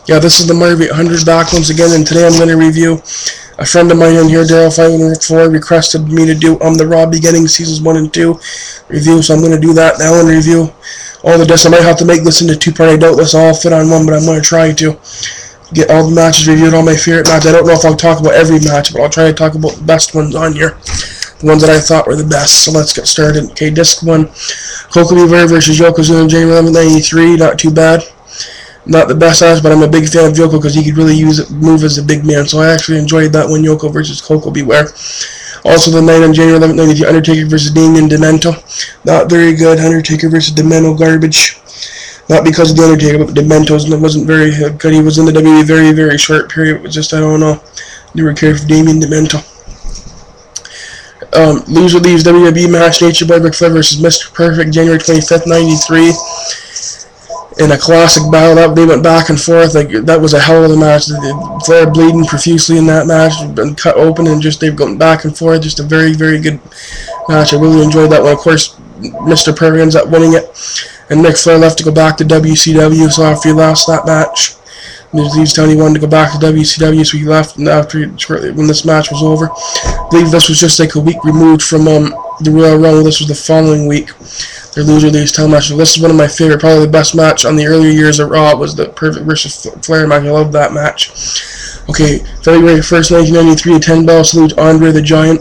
Yeah, this is the Marv 800 back once again, and today I'm going to review a friend of mine in here, Daryl504, requested me to do the Raw Beginnings Seasons 1 and 2 review, so I'm going to do that now and review all the discs. I might have to make this into two-part. I doubt this will all fit on one, but I'm going to try to get all the matches reviewed, all my favorite matches. I don't know if I'll talk about every match, but I'll try to talk about the best ones on here, the ones that I thought were the best. So let's get started. Okay, disc 1, Koko B. Ware versus Yokozuna, January 11th, 93, not too bad. Not the best match, but I'm a big fan of Yoko because he could really move as a big man. So I actually enjoyed that one, Yoko versus Koko B. Ware. Also the night on January 11th, 93, Undertaker versus Damien Demento. Not very good. Undertaker versus Demento, garbage. Not because of the Undertaker, but Demento's wasn't very good. He was in the WWE very, very short period. It was just, I don't know. Never cared for Damien Demento. Loser leaves WWE match, Nature Boy Ric Flair versus Mr. Perfect, January 25th, 93. In a classic battle, they went back and forth. Like, that was a hell of a match. Flair bleeding profusely in that match, been cut open, and just they've gone back and forth. Just a very, very good match. I really enjoyed that one. Of course, Mr. Perfect ends up winning it, and Ric Flair left to go back to WCW. So after he lost that match, he was telling he wanted to go back to WCW, so he left. And shortly when this match was over, I believe this was just like a week removed from the Royal Rumble. This was the following week. Their loser leaves title match. So this is one of my favorite, probably the best match on the earlier years of Raw. Was the Perfect versus Flair match. I love that match. Okay, February 1st, 1993, 10-bell salute, Andre the Giant,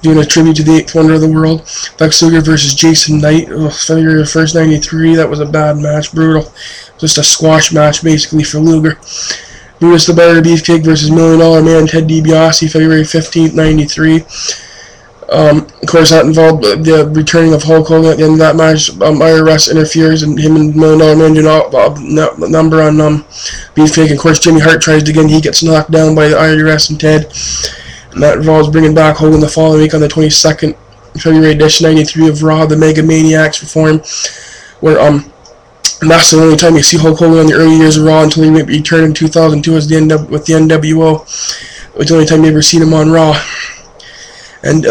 doing a tribute to the 8th wonder of the world. Lex Luger versus Jason Knight. February 1st, 93. That was a bad match, brutal. Just a squash match basically for Luger. Brutus the Barber Beefcake versus $1 Million Man Ted DiBiase, February 15th, 93. Of course, that involved the returning of Hulk Hogan at the end of that match. IRS interferes, and him and $1 Million Man do not number on Beefcake. Of course, Jimmy Hart tries to again. He gets knocked down by the IRS and Ted. And that involves bringing back Hogan the following week on the 22nd February edition 93 of Raw. The Mega Maniacs perform, where and that's the only time you see Hulk Hogan in the early years of Raw until he returned in 2002 as with the NWO. It's the only time you ever seen him on Raw. And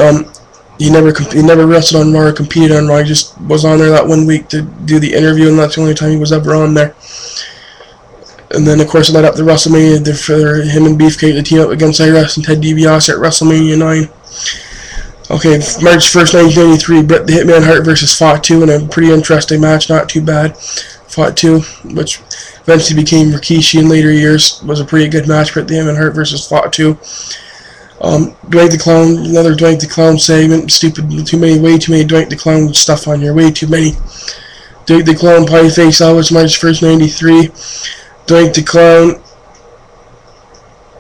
he never wrestled on Raw or competed on Raw. He just was on there that one week to do the interview, and that's the only time he was ever on there. And then, of course, it led up to WrestleMania for him and Beefcake to team up against IRS and Ted DiBiase at WrestleMania 9. Okay, March 1st, 1993, Bret the Hitman Hart versus Fatu in a pretty interesting match, not too bad. Fatu, which eventually became Rikishi in later years, was a pretty good match. Bret the Hitman Hart versus Fatu. Dwight the Clown, another Dwight the Clown segment. Stupid, way too many Dwight the Clown stuff on here. Way too many. Dwight the Clown Pie Face Always, March 1st, 93. Dwight the Clown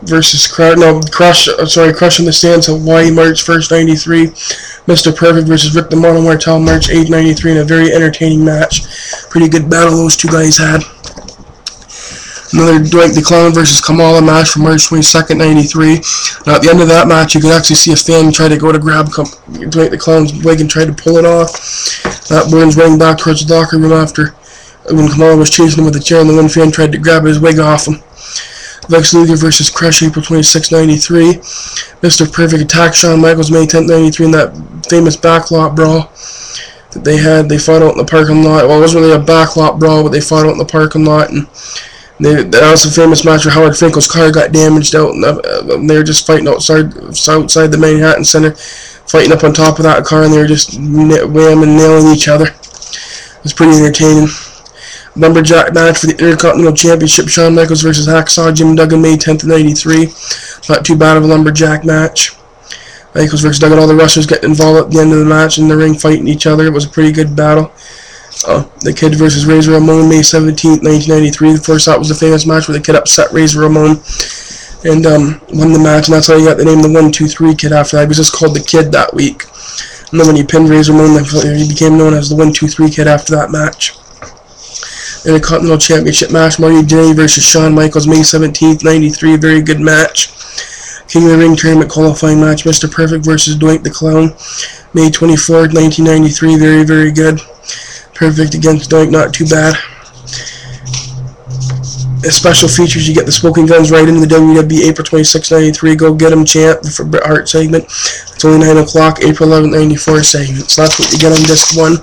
versus Crush in the Stands Hawaii, March 1st, 93. Mr. Perfect versus Rick the Mono Martel, March 8th, 93, in a very entertaining match. Pretty good battle those two guys had. Another Dwight the Clown versus Kamala match from March 22nd, 93. Now, at the end of that match, you could actually see a fan try to go to grab Dwight the Clown's wig and try to pull it off. That Burns running back towards the locker room after when Kamala was chasing him with a chair, and the one fan tried to grab his wig off him. Lex Luger versus Crush, April 26, 93. Mr. Perfect attacked Shawn Michaels May 10th, 93 in that famous backlot brawl that they had. They fought out in the parking lot. Well, it wasn't really a backlot brawl, but they fought out in the parking lot, and that was a famous match where Howard Finkel's car got damaged out, and they were just fighting outside the Manhattan Center, fighting up on top of that car, and they were just whamming, nailing each other. It was pretty entertaining. Lumberjack match for the Intercontinental Championship, Shawn Michaels versus Hacksaw Jim Duggan, May 10th, 93. Not too bad of a lumberjack match. Michaels versus Duggan, all the wrestlers getting involved at the end of the match in the ring, fighting each other. It was a pretty good battle. The Kid versus Razor Ramon, May 17th, 1993. Of course, that was the famous match where the Kid upset Razor Ramon and won the match, and that's how he got the name the 1-2-3 Kid after that. He was just called the Kid that week. And then when he pinned Razor Ramon, he became known as the 1-2-3 Kid after that match. In a Continental Championship match, Marty Jannetty versus Shawn Michaels, May 17th, 93. Very good match. King of the Ring Tournament qualifying match, Mr. Perfect versus Dwight the Clown, May 24th, 1993. Very, very good. Perfect against Dwight, not too bad. As special features, you get the Smoking Guns right into the WWE, April 26, 93. Go Get 'em chant for Bret Hart segment. It's only 9 o'clock, April 11, 94 segment. So that's what you get on disc 1.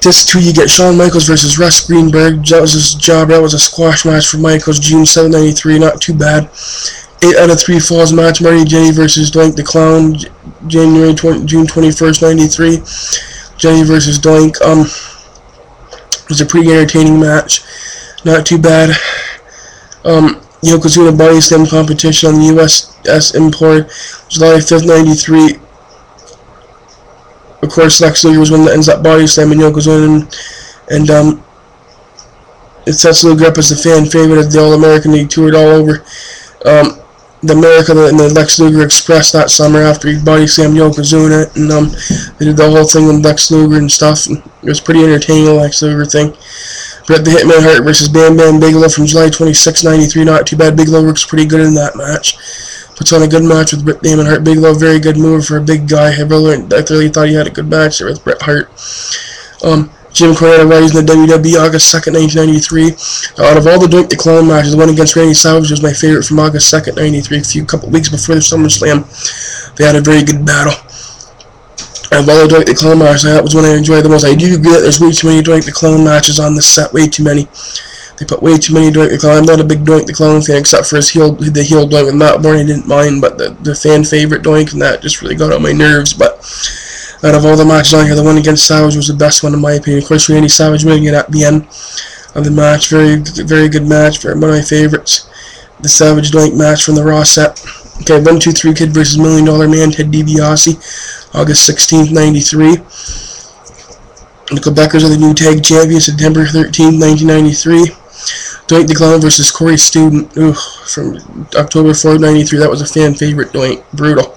Disc 2, you get Shawn Michaels versus Russ Greenberg. That was his job. That was a squash match for Michaels, June 7, 93. Not too bad. 8 out of 3 falls match. Marty Janney versus Doink the Clown, June 21st, 93. Janney versus Doink. It was a pretty entertaining match. Not too bad. Yokozuna Body Slam competition on the USS Import, July 5th, 93. Of course, Lex Luger was one that ends up body slamming Yokozuna, and it sets Luger up as the fan favorite of the All-American. He toured all over the America and the Lex Luger Express that summer after he body slammed Yokozuna, and they did the whole thing with Lex Luger and stuff. And it was pretty entertaining, the Lex Luger thing. Bret the Hitman Hart versus Bam Bam Bigelow from July 26, 93. Not too bad. Bigelow works pretty good in that match. Puts on a good match with Bret Damon Hart. Bigelow, very good move for a big guy. I really thought he had a good match there with Bret Hart. Jim Cornette arrives in the WWE August 2nd, 1993. Out of all the Doink the Clown matches, the one against Randy Savage was my favorite from August 2nd, 93. Couple weeks before the SummerSlam, they had a very good battle. Out of all the Doink the Clown matches, that was one I enjoyed the most. I do agree that there's way too many Doink the Clown matches on this set. Way too many. They put way too many Doink the Clown. I'm not a big Doink the Clown fan, except for the heel Doink with Matt Borne I didn't mind, but the fan favorite Doink and that just really got on my nerves. But out of all the matches on here, the one against Savage was the best one in my opinion. Of course, Randy Savage winning it at the end of the match. Very good match. One of my favorites. The Savage Doink match from the Raw set. Okay, 1, 2, 3 Kid versus $1 Million Man, Ted DiBiase, August 16th, 93. The Quebecers are the new tag champions, September 13th, 1993. Doink the Clown versus Corey Student, from October 4th, 93. That was a fan favorite, Doink. Brutal.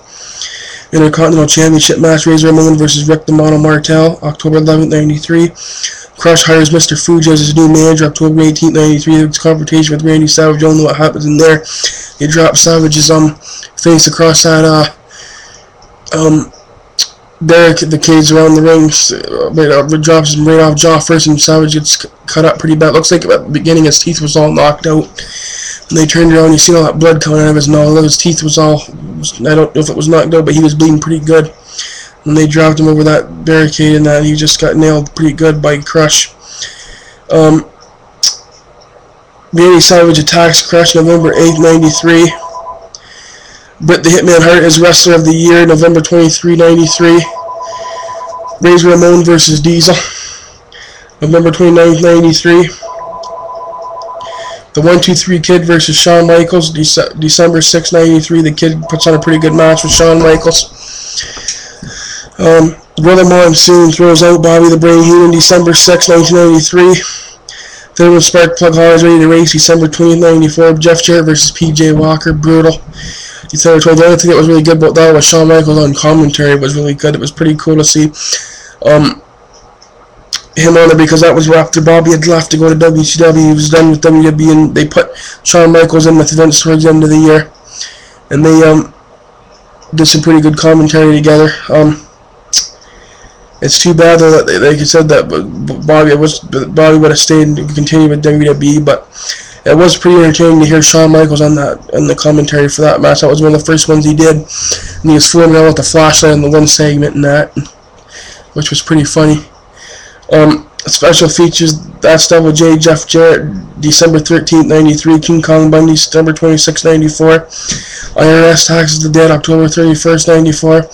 Intercontinental Championship match, Razor Ramon versus Rick the Model Martel, October 11th, 93. Crush hires Mr. Fuji as his new manager, October 18th, 93. It's confrontation with Randy Savage. Don't know what happens in there. They drop Savage's face across that barricades around the ring. Drops him right off jaw first, and Savage gets cut up pretty bad. Looks like at the beginning his teeth was all knocked out. When they turned around, you see all that blood coming out of his nose. His teeth was all, I don't know if it was knocked out, but he was bleeding pretty good. When they dropped him over that barricade and that, he just got nailed pretty good by Crush. Randy Savage attacks Crush November 8th, 93. Bret the Hitman Hart is Wrestler of the Year, November 23, 93. Razor Ramon versus Diesel, November 29th, 93. The 1, 2, 3 Kid versus Shawn Michaels, December 6, 93. The Kid puts on a pretty good match with Shawn Michaels. Brother Monsoon throws out Bobby the Brain Heenan, December 6, 1993. Then when Sparkplug Hall is ready to race, December 20th, 94. Jeff Jarrett versus PJ Walker, brutal. December 12th. The other thing that was really good about that was Shawn Michaels on commentary was really good. It was pretty cool to see him on there, because that was after Bobby had left to go to WCW. He was done with WWE, and they put Shawn Michaels in with Vince towards the end of the year, and they did some pretty good commentary together. It's too bad though that, like I said, that Bobby would have stayed and continued with WWE, but it was pretty entertaining to hear Shawn Michaels on the commentary for that match. That was one of the first ones he did, and he was fooling around with the flashlight in the one segment and that, which was pretty funny. Special features, That's Double J, Jeff Jarrett, December 13th, 93. King Kong Bundy, September 26th, 94. IRS Taxes the Dead, October 31st, 94.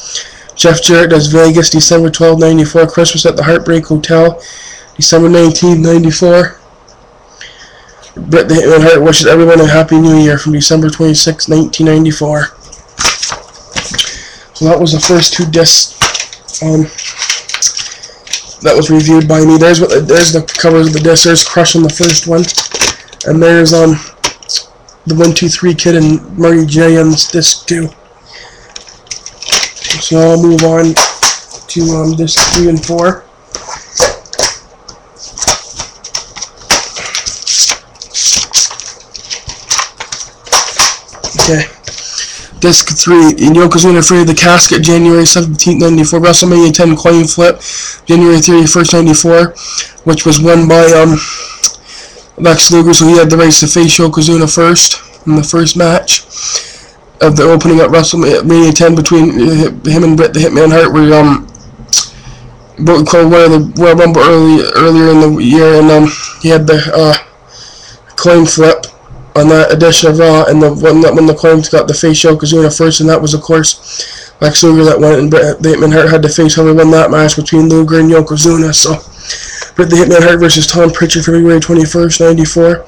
Jeff Jarrett does Vegas, December 12th, 94. Christmas at the Heartbreak Hotel, December 19th, 94. Bret the Hitman Hart wishes everyone a Happy New Year from December 26th, 1994. So that was the first 2 discs that was reviewed by me. There's the covers of the discs. There's Crush on the first one, and there's the 1, 2, 3 Kid and Marty J on this disc 2. So I'll move on to disc 3 and 4. Okay. Disc 3, in Yokozuna Afraid of the Casket, January 17th, 94. WrestleMania 10 Coin Flip, January 31st, 94, which was won by Lex Luger, so he had the rights to face Yokozuna first in the first match of the opening at WrestleMania 10 between him and Bret the Hitman Hart, where called one of the Royal Rumble earlier in the year, and he had the coin flip on that edition of Raw, and the one that when the coins got the face Yokozuna first, and that was of course Lex Luger that won it, and Bret the Hitman Hart had to face whoever won that match between Luger and Yokozuna. So Bret the Hitman Hart versus Tom Pritchard, February 21st, '94.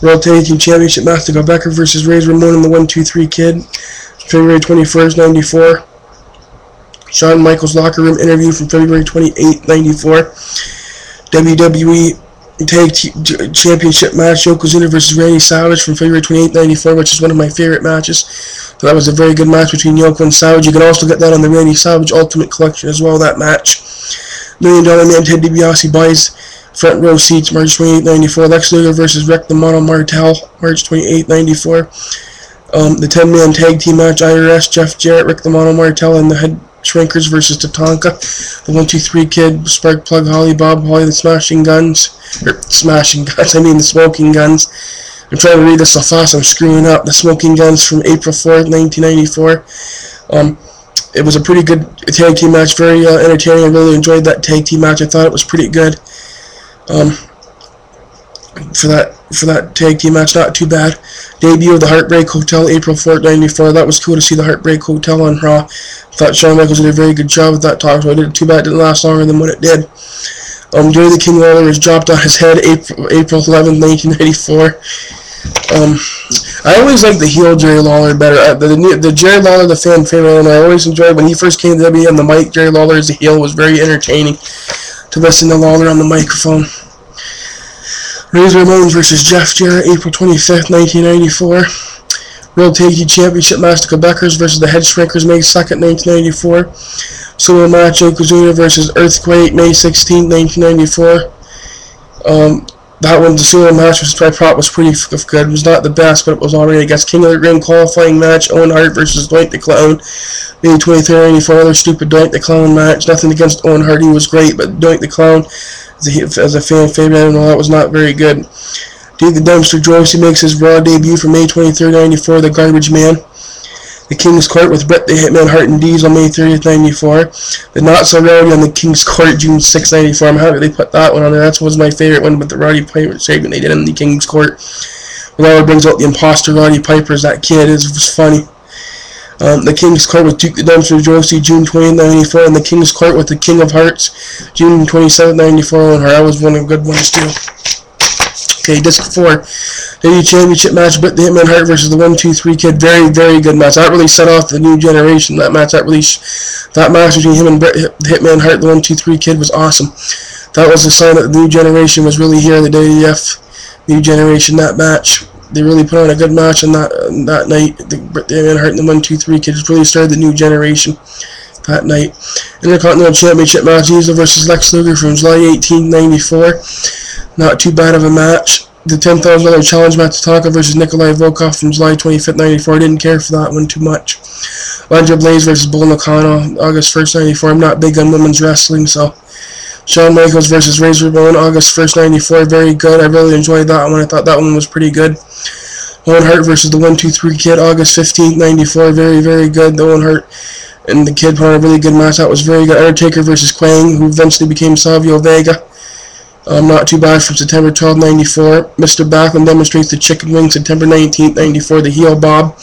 World Tag Team Championship match, Nickel Becker versus Razor Ramon and the 1-2-3 Kid, February 21st, '94. Shawn Michaels locker room interview from February 28th, '94. WWE Tag Championship match, Yokozuna versus Randy Savage from February 28th, '94, which is one of my favorite matches. So that was a very good match between Yoko and Savage. You can also get that on the Randy Savage Ultimate Collection as well, that match. $1 Million Man Ted DiBiase buys front row seats, March 28th, '94. Lex Luger versus Rick the Model Martel, March 28th, '94. The 10-man tag team match, IRS, Jeff Jarrett, Rick the Model Martel, and the Head Shrinkers versus Tatanka. The 1-2-3 Kid, Spark Plug, Holly, Bob Holly, the Smashing Guns. The Smoking Guns. I'm trying to read this so fast I'm screwing up. The Smoking Guns from April 4th, 1994. It was a pretty good tag team match, very entertaining. I really enjoyed that tag team match. I thought it was pretty good. For that tag team match, not too bad. Debut of the Heartbreak Hotel, April 4th, '94. That was cool to see the Heartbreak Hotel on Raw. Thought Shawn Michaels did a very good job with that talk, so I did too bad it didn't last longer than what it did. Jerry the King Lawler was dropped on his head, April 11th, 1994. I always liked the heel Jerry Lawler better. The Jerry Lawler, the fan favorite, and I always enjoyed when he first came to WWE on the mic. Jerry Lawler as a heel was very entertaining to listen to Lawler on the microphone. Razor Ramon versus Jeff Jarrett, April 25th, 1994. World Tag Team Championship match, the Quebecers versus the Head Shrinkers, May 2nd, 1994. Solo match, Yokozuna versus Earthquake, May 16th, 1994. That one, the solo match, I thought was pretty good. It was not the best, but it was alright. I guess King of the Ring qualifying match, Owen Hart versus Doink the Clown, May 23rd, 1994. Another stupid Doink the Clown match. Nothing against Owen Hart, he was great, but Doink the Clown, as a fan favorite, I don't know, that was not very good. Dave the Dumpster Droese makes his Raw debut for May 23rd, 1994. The Garbage Man. The King's Court with Bret the Hitman Hart and Diesel, May 30th, 1994. The Not So Rowdy on the King's Court, June 6th, 1994. I'm happy they put that one on there. That was my favorite one, but the Roddy Piper segment they did in the King's Court. Lawler brings out the imposter Roddy Piper as that kid. It was funny. The King's Court with Duke the Dumpster Droese, June 20th, 1994. And the King's Court with the King of Hearts, June 27th, 1994. And that was one of the good ones too. Okay, Disc 4. WWE Championship match, Bret the Hitman Hart versus the 1-2-3 Kid. Very, very good match. That really set off the new generation. That match between him and Bret the Hitman Hart, the 1-2-3 Kid, was awesome. That was a sign that the new generation was really here. The WWF new generation. That match, they really put on a good match on that night. Bret the Hitman Hart and the 1-2-3 Kid really started the new generation that night. Intercontinental Championship match, Diesel versus Lex Luger from July 18, 1994. Not too bad of a match. The $10,000 challenge match, Tatanka versus Nikolai Volkov from July 25th, 1994. I didn't care for that one too much. Alundra Blaze versus Bull Nakano, August 1st, 1994. I'm not big on women's wrestling, so. Shawn Michaels versus Razor Ramon, August 1st, 1994. Very good. I really enjoyed that one. I thought that one was pretty good. Owen Hart versus the 1-2-3 Kid, August 15th, 1994. Very, very good. The Owen Hart and the Kid put on a really good match. That was very good. Undertaker versus Quang, who eventually became Savio Vega. Not too bad from September 12, 1994. Mr. Backlund demonstrates the chicken wing, September 19th, 1994. The heel Bob.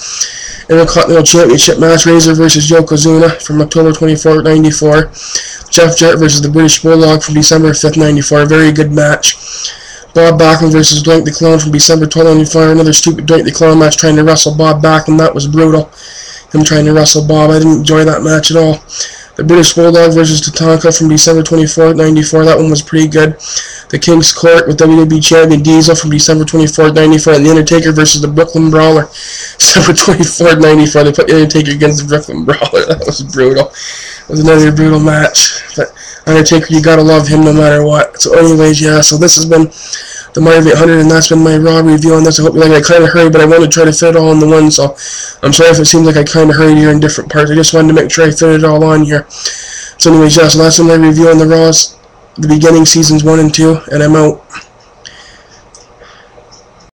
Intercontinental Championship match, Razor versus Yokozuna from October 24, 1994. Jeff Jarrett versus the British Bulldog from December 5th, 1994. Very good match. Bob Backlund versus Doink the Clown from December 12, 1994. Another stupid Doink the Clown match trying to wrestle Bob Backlund. That was brutal. Him trying to wrestle Bob. I didn't enjoy that match at all. The British Bulldog versus Tatanka from December 24th, 1994. That one was pretty good. The King's Court with WWE Champion Diesel from December 24th, 1994. And The Undertaker versus the Brooklyn Brawler. December 24th, 1994. They put The Undertaker against the Brooklyn Brawler. That was brutal. It was another brutal match. But Undertaker, you gotta love him no matter what. So anyways, yeah, so this has been the Marvin 800, and that's been my Raw review on this. I hope you like it. I kind of hurried, but I wanted to try to fit it all in the one, so I'm sorry if it seems like I kind of hurried here in different parts. I just wanted to make sure I fit it all on here. So anyways, yeah, so that's been my review on the Raws, the beginning seasons 1 and 2, and I'm out.